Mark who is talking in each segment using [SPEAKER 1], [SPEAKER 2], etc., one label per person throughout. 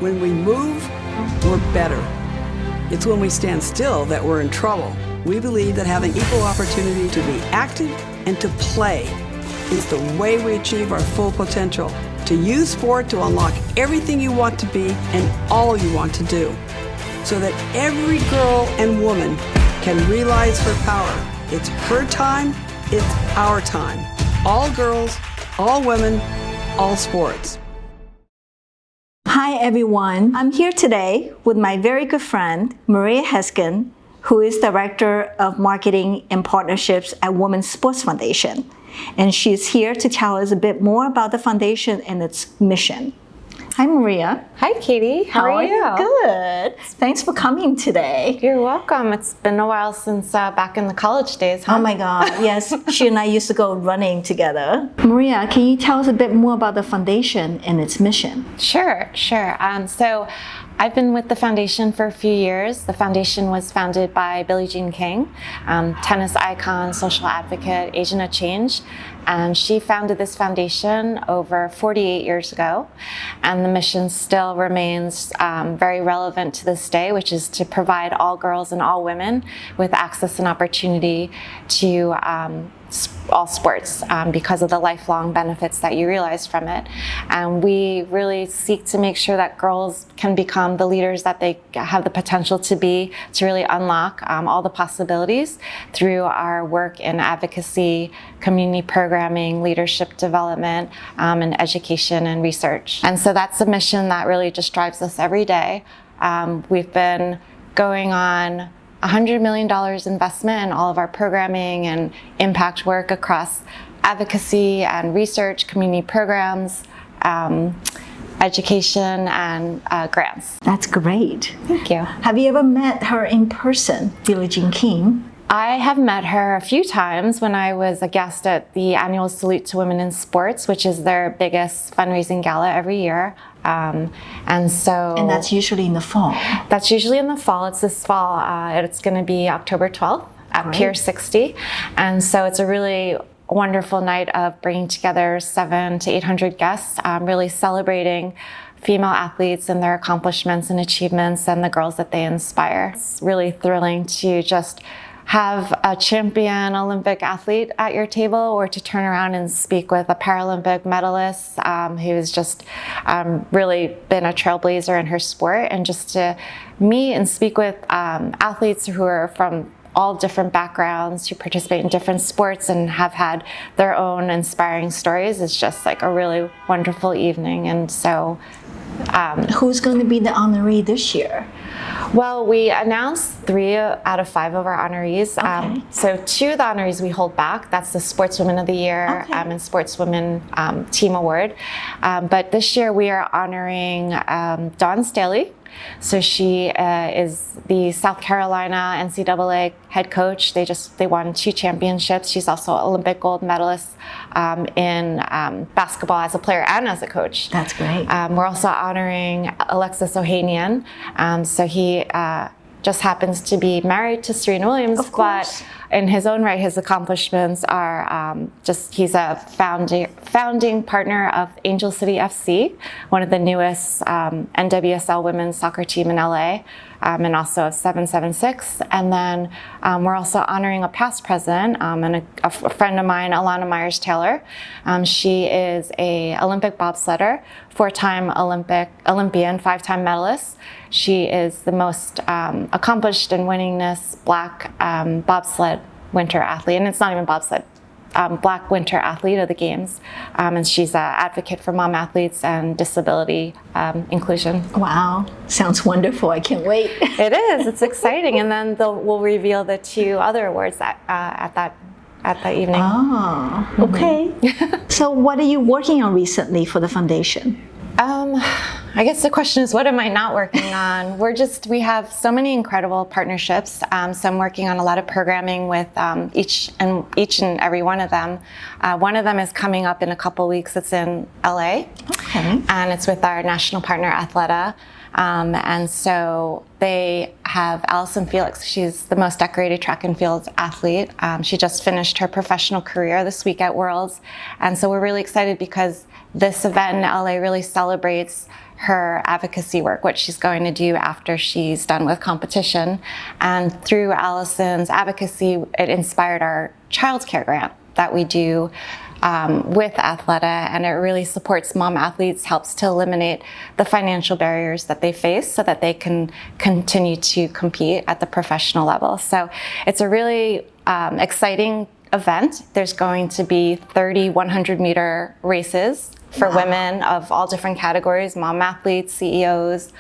[SPEAKER 1] When we move, we're better. It's when we stand still that we're in trouble. We believe that having equal opportunity to be active and to play is the way we achieve our full potential. To use sport to unlock everything you want to be and all you want to do, so that every girl and woman can realize her power. It's her time, it's our time. All girls, all women, all sports.
[SPEAKER 2] Hi everyone, I'm here today with my very good friend, Maria Heskin, who is Director of Marketing and Partnerships at Women's Sports Foundation. And she's here to tell us a bit more about the foundation and its mission. Hi Maria.
[SPEAKER 3] Hi Katie, how are you?
[SPEAKER 2] Good. Thanks for coming today.
[SPEAKER 3] You're welcome. It's been a while since back in the college days, huh?
[SPEAKER 2] Oh my God, yes. She and I used to go running together. Maria, can you tell us a bit more about the foundation and its mission?
[SPEAKER 3] Sure. So I've been with the foundation for a few years. The foundation was founded by Billie Jean King, tennis icon, social advocate, agent of change. And she founded this foundation over 48 years ago. And the mission still remains very relevant to this day, which is to provide all girls and all women with access and opportunity to all sports because of the lifelong benefits that you realize from it. And we really seek to make sure that girls can become the leaders that they have the potential to be, to really unlock all the possibilities through our work in advocacy, community programming, leadership development, and education and research. And so that's a mission that really just drives us every day. We've been going on $100 million investment in all of our programming and impact work across advocacy and research, community programs, education, and grants.
[SPEAKER 2] That's great.
[SPEAKER 3] Thank you.
[SPEAKER 2] Have you ever met her in person, Billie Jean King?
[SPEAKER 3] I have met her a few times when I was a guest at the annual Salute to Women in Sports, which is their biggest fundraising gala every year. And
[SPEAKER 2] that's usually in the fall.
[SPEAKER 3] That's usually in the fall. It's this fall. It's going to be October 12th at Pier 60. And so it's a really wonderful night of bringing together 700 to 800 guests, really celebrating female athletes and their accomplishments and achievements and the girls that they inspire. It's really thrilling to just have a champion Olympic athlete at your table, or to turn around and speak with a Paralympic medalist who's just really been a trailblazer in her sport, and just to meet and speak with athletes who are from all different backgrounds, who participate in different sports and have had their own inspiring stories. Is just like a really wonderful evening. And so
[SPEAKER 2] who's going to be the honoree this year?
[SPEAKER 3] Well, we announced 3 out of 5 of our honorees.
[SPEAKER 2] Okay.
[SPEAKER 3] So 2 of the honorees we hold back. That's the Sportswomen of the Year and Sportswomen Team Award. But this year we are honoring Dawn Staley. So she is the South Carolina NCAA head coach. They won 2 championships. She's also an Olympic gold medalist in basketball as a player and as a coach.
[SPEAKER 2] That's great.
[SPEAKER 3] We're also honoring Alexis Ohanian. So he just happens to be married to Serena Williams, but in his own right, his accomplishments are he's a founding partner of Angel City FC, one of the newest NWSL women's soccer team in LA, and also of 776. And then we're also honoring a past president and a friend of mine, Alana Myers-Taylor. She is a Olympic bobsledder, 4-time Olympian, 5-time medalist. She is the most accomplished and winningest Black bobsled winter athlete, and it's not even bobsled, Black winter athlete of the games. And she's an advocate for mom athletes and disability inclusion.
[SPEAKER 2] Wow, sounds wonderful. I can't wait.
[SPEAKER 3] It is. It's exciting. And then we'll reveal the 2 other awards at that evening.
[SPEAKER 2] Oh, okay. So what are you working on recently for the foundation?
[SPEAKER 3] I guess the question is, what am I not working on? We have so many incredible partnerships. So I'm working on a lot of programming with each and every one of them. One of them is coming up in a couple weeks. It's in LA.
[SPEAKER 2] Okay.
[SPEAKER 3] And it's with our national partner, Athleta. And so they have Allison Felix. She's the most decorated track and field athlete. She just finished her professional career this week at Worlds. And so we're really excited because this event in LA really celebrates her advocacy work, what she's going to do after she's done with competition. And through Allison's advocacy, it inspired our childcare grant that we do with Athleta, and it really supports mom athletes, helps to eliminate the financial barriers that they face so that they can continue to compete at the professional level. So it's a really exciting event. There's going to be 30 100-meter races for women of all different categories, mom athletes, CEOs.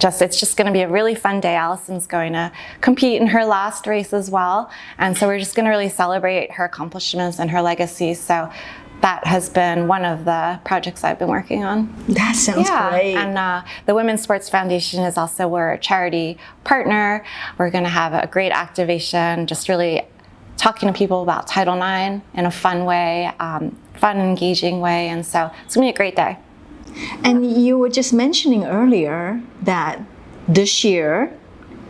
[SPEAKER 3] It's just going to be a really fun day. Allison's going to compete in her last race as well. And so we're just going to really celebrate her accomplishments and her legacy. So that has been one of the projects I've been working on.
[SPEAKER 2] That sounds great.
[SPEAKER 3] And the Women's Sports Foundation is also, we're a charity partner. We're going to have a great activation, just really talking to people about Title IX in a fun way, fun, engaging way. And so it's going to be a great day.
[SPEAKER 2] And you were just mentioning earlier that this year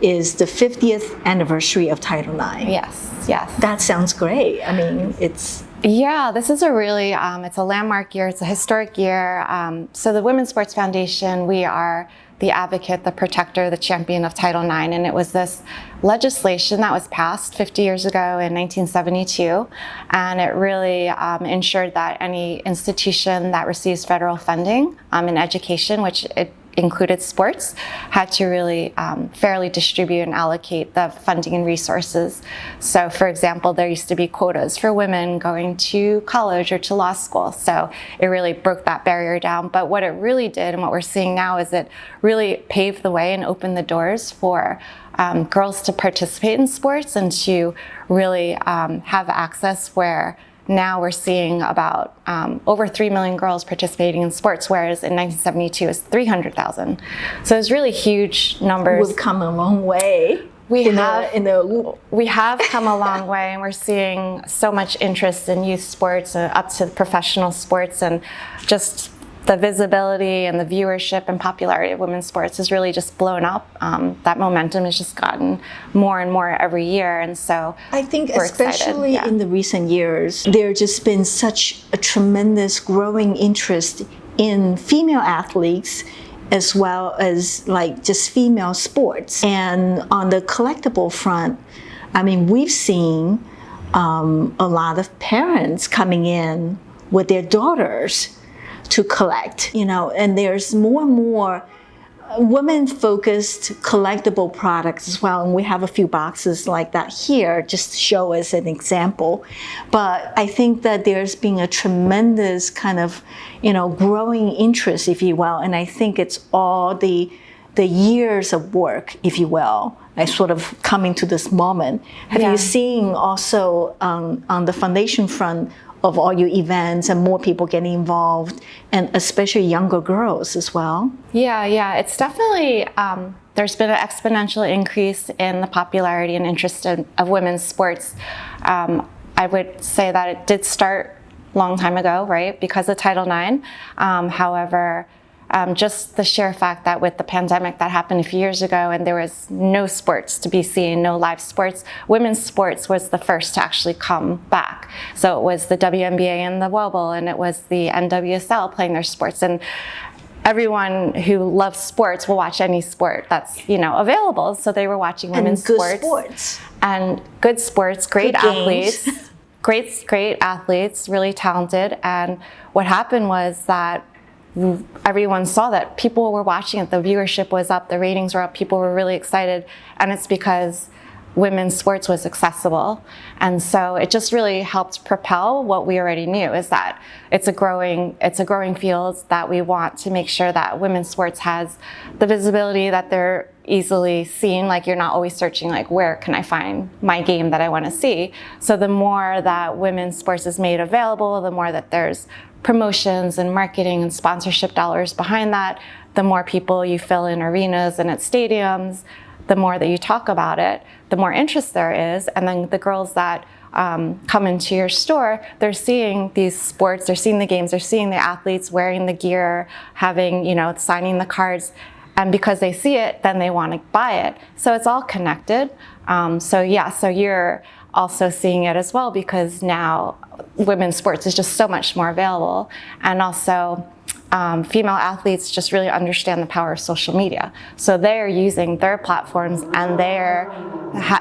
[SPEAKER 2] is the 50th anniversary of Title IX.
[SPEAKER 3] Yes, yes.
[SPEAKER 2] That sounds great. I mean, it's...
[SPEAKER 3] Yeah, this is a really, it's a landmark year. It's a historic year. So the Women's Sports Foundation, we are the advocate, the protector, the champion of Title IX. And it was this legislation that was passed 50 years ago in 1972. And it really ensured that any institution that receives federal funding in education, which it included sports, had to really fairly distribute and allocate the funding and resources. So for example, there used to be quotas for women going to college or to law school. So it really broke that barrier down. But what it really did, and what we're seeing now, is it really paved the way and opened the doors for girls to participate in sports and to really have access where now we're seeing about over 3 million girls participating in sports, whereas in 1972 it was 300,000. So it's really huge numbers.
[SPEAKER 2] We've come a long way. We have
[SPEAKER 3] come a long way, and we're seeing so much interest in youth sports up to professional sports, and just the visibility and the viewership and popularity of women's sports has really just blown up. That momentum has just gotten more and more every year, and so
[SPEAKER 2] I think especially in the recent years, there's just been such a tremendous growing interest in female athletes as well as like just female sports. And on the collectible front, I mean, we've seen a lot of parents coming in with their daughters to collect, and there's more and more women-focused collectible products as well. And we have a few boxes like that here just to show as an example. But I think that there's been a tremendous kind of, growing interest, if you will. And I think it's all the years of work, if you will, sort of coming to this moment. Have you seen also on the foundation front of all your events and more people getting involved, and especially younger girls as well?
[SPEAKER 3] Yeah, it's definitely, there's been an exponential increase in the popularity and interest of women's sports. I would say that it did start a long time ago, right, because of Title IX. However, just the sheer fact that with the pandemic that happened a few years ago and there was no sports to be seen, no live sports, women's sports was the first to actually come back. So it was the WNBA and the WOBL, and it was the NWSL playing their sports. And everyone who loves sports will watch any sport that's available. So they were watching women's sports. And good sports, great athletes, great athletes, really talented. And what happened was that everyone saw that people were watching it, the viewership was up, the ratings were up, people were really excited, and it's because women's sports was accessible. And so it just really helped propel what we already knew, is that it's a growing field, that we want to make sure that women's sports has the visibility, that they're easily seen. Like, you're not always searching, like, where can I find my game that I want to see? So the more that women's sports is made available, the more that there's promotions and marketing and sponsorship dollars behind that, the more people you fill in arenas and at stadiums, the more that you talk about it, the more interest there is. And then the girls that come into your store, they're seeing these sports, they're seeing the games, they're seeing the athletes wearing the gear, having, signing the cards. And because they see it, then they want to buy it. So it's all connected. So you're also seeing it as well, because now women's sports is just so much more available. And also female athletes just really understand the power of social media. So they're using their platforms and they're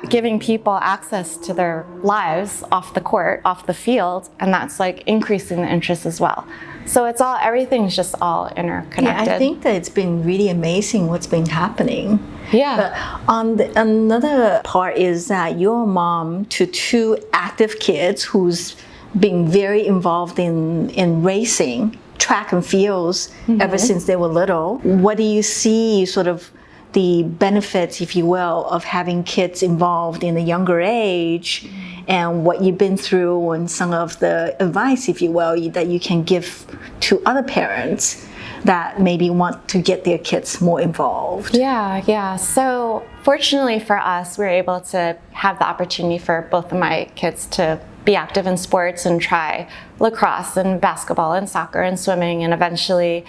[SPEAKER 3] giving people access to their lives off the court, off the field, and that's like increasing the interest as well. So it's all, everything's just all interconnected.
[SPEAKER 2] Yeah, I think that it's been really amazing what's been happening.
[SPEAKER 3] Yeah.
[SPEAKER 2] But another part is that you're a mom to two active kids who's been very involved in racing, track and fields ever since they were little. What do you see sort of the benefits, if you will, of having kids involved in a younger age, and what you've been through and some of the advice, if you will, that you can give to other parents that maybe want to get their kids more involved?
[SPEAKER 3] Yeah. So fortunately for us, we were able to have the opportunity for both of my kids to be active in sports and try lacrosse and basketball and soccer and swimming, and eventually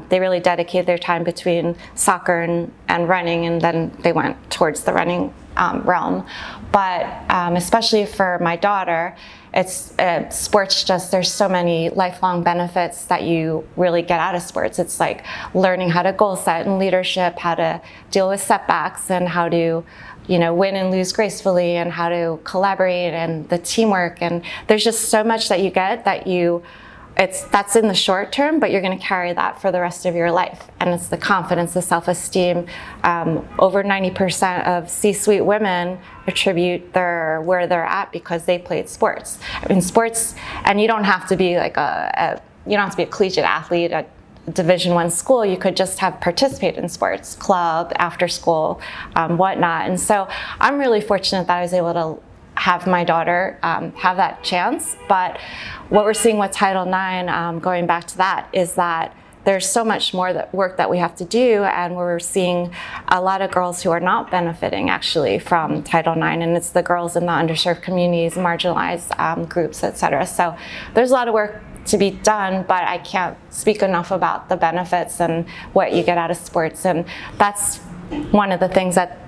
[SPEAKER 3] they really dedicated their time between soccer and running, and then they went towards the running realm. But especially for my daughter, it's sports, just there's so many lifelong benefits that you really get out of sports. It's like learning how to goal set and leadership, how to deal with setbacks, and how to win and lose gracefully, and how to collaborate and the teamwork. And there's just so much that you get that that's in the short term, but you're going to carry that for the rest of your life. And it's the confidence, the self-esteem. Over 90% of C-suite women attribute where they're at because they played sports. I mean, sports, and you don't have to be like a collegiate athlete at Division I school. You could just have participated in sports, club, after school, whatnot. And so I'm really fortunate that I was able to have my daughter have that chance. But what we're seeing with Title IX, going back to that, is that there's so much more work that we have to do, and we're seeing a lot of girls who are not benefiting actually from Title IX, and it's the girls in the underserved communities, marginalized groups, et cetera. So there's a lot of work to be done, but I can't speak enough about the benefits and what you get out of sports. And that's one of the things that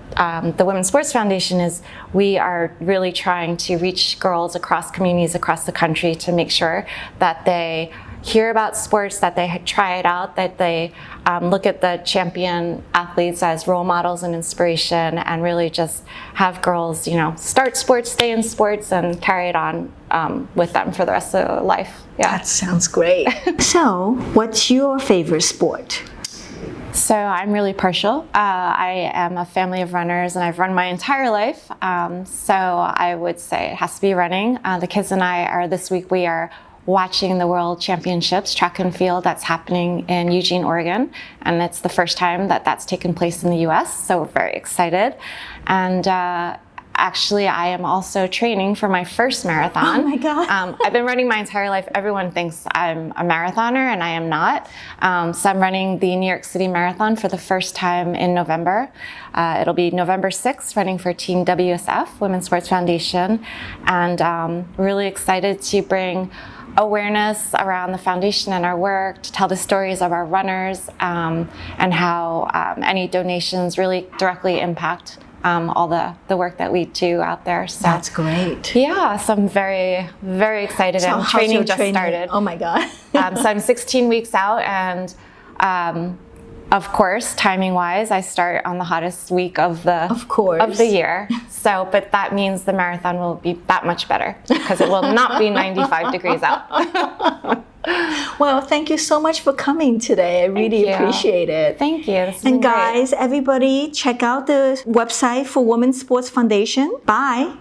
[SPEAKER 3] the Women's Sports Foundation is. We are really trying to reach girls across communities across the country to make sure that they hear about sports, that they try it out, that they look at the champion athletes as role models and inspiration, and really just have girls, start sports, stay in sports, and carry it on with them for the rest of their life. Yeah.
[SPEAKER 2] That sounds great. So, what's your favorite sport?
[SPEAKER 3] So I'm really partial. I am a family of runners, and I've run my entire life. So I would say it has to be running. The kids and I are, this week, we are watching the World Championships track and field that's happening in Eugene, Oregon. And it's the first time that that's taken place in the US, so we're very excited. And actually, I am also training for my first marathon.
[SPEAKER 2] Oh my God.
[SPEAKER 3] I've been running my entire life. Everyone thinks I'm a marathoner, and I am not. So I'm running the New York City Marathon for the first time in November. It'll be November 6th, running for Team WSF, Women's Sports Foundation. And really excited to bring awareness around the foundation and our work, to tell the stories of our runners, and how any donations really directly impact all the work that we do out there. So
[SPEAKER 2] that's great.
[SPEAKER 3] Yeah, so I'm very, very excited.
[SPEAKER 2] So
[SPEAKER 3] and training just started.
[SPEAKER 2] Oh my God.
[SPEAKER 3] So I'm 16 weeks out, and of course, timing-wise, I start on the hottest week of the year. So, but that means the marathon will be that much better, because it will not be 95 degrees out.
[SPEAKER 2] Well, thank you so much for coming today. I really appreciate it.
[SPEAKER 3] Thank you. This has
[SPEAKER 2] and
[SPEAKER 3] been great.
[SPEAKER 2] guys, everybody, check out the website for Women's Sports Foundation. Bye.